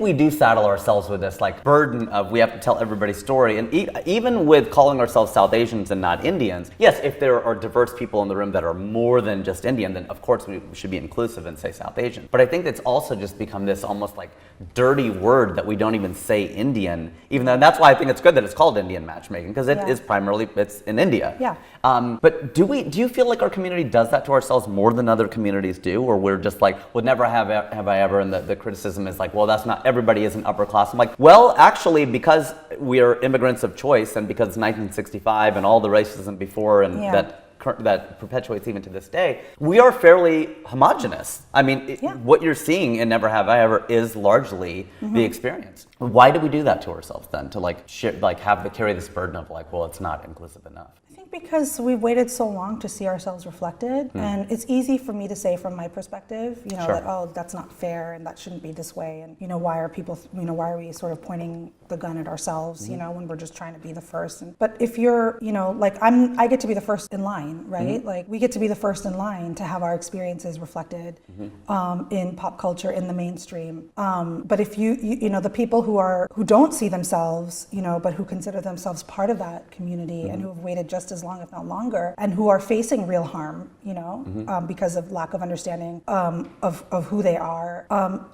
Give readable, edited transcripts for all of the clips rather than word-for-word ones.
We do saddle ourselves with this like burden of we have to tell everybody's story, and even with calling ourselves South Asians and not Indians, yes, if there are diverse people in the room that are more than just Indian, then of course we should be inclusive and say South Asian. But I think it's also just become this almost like dirty word that we don't even say Indian, even though, and that's why I think it's good that it's called Indian matchmaking, because it is primarily, it's in India. Yeah. But do you feel like our community does that to ourselves more than other communities do, or we're just like, well, never have I ever, and the criticism is like, well, that's not, everybody isn't upper class. I'm like, well, actually, because we are immigrants of choice, and because it's 1965 and all the racism before, and that perpetuates even to this day, we are fairly homogenous. I mean, what you're seeing in Never Have I Ever is largely the experience. Why do we do that to ourselves then? To like carry this burden of like, well, it's not inclusive enough. I think because we've waited so long to see ourselves reflected, and it's easy for me to say from my perspective, you know, that, oh, that's not fair and that shouldn't be this way, and you know, why are we sort of pointing the gun at ourselves, you know, when we're just trying to be the first. But if you're, you know, like I get to be the first in line, right? Like we get to be the first in line to have our experiences reflected in pop culture, in the mainstream. But if you know, the people who don't see themselves, you know, but who consider themselves part of that community and who have waited just as long, if not longer, and who are facing real harm, you know, because of lack of understanding of who they are,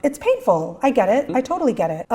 it's painful. I get it. I totally get it.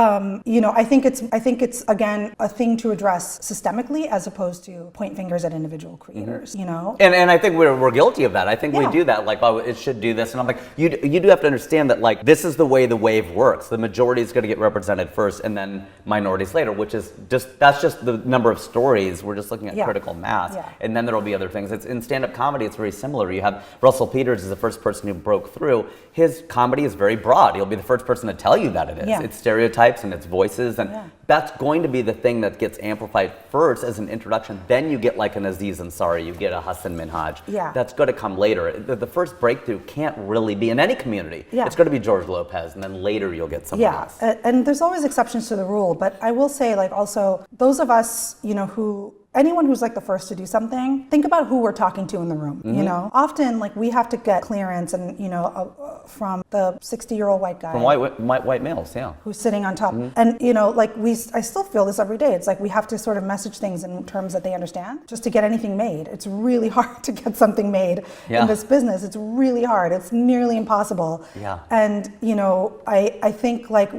You know, I think it's again a thing to address systemically as opposed to point fingers at individual creators. You know, and I think we're guilty of that. I think we do that. Like, oh, it should do this, and I'm like, you do have to understand that like this is the way the wave works. The majority is going to get represented first, and then minorities later, which is that's just the number of stories. We're just looking at critical mass, and then there will be other things. It's in stand-up comedy. It's very similar. You have Russell Peters is the first person who broke through. His comedy is very broad. He'll be the first person to tell you that it is. It's stereotypes and it's voices, and that's going to be the thing that gets amplified first as an introduction. Then you get like an Aziz Ansari, you get a Hassan Minhaj. That's going to come later. The first breakthrough can't really be in any community. It's going to be George Lopez, and then later you'll get someone else. And there's always exceptions to the rule, but I will say, like, also those of us, you know, anyone who's like the first to do something, think about who we're talking to in the room, you know? Often, like, we have to get clearance and, you know, from the 60-year-old white guy. From white males, who's sitting on top. And, you know, like, I still feel this every day. It's like we have to sort of message things in terms that they understand just to get anything made. It's really hard to get something made in this business. It's really hard. It's nearly impossible. And, you know, I think, like,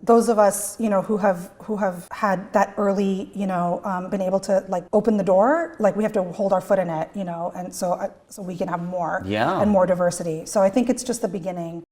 those of us, you know, who have had that early, you know, been able to like open the door, like we have to hold our foot in it, you know, and so we can have more and more diversity. So I think it's just the beginning.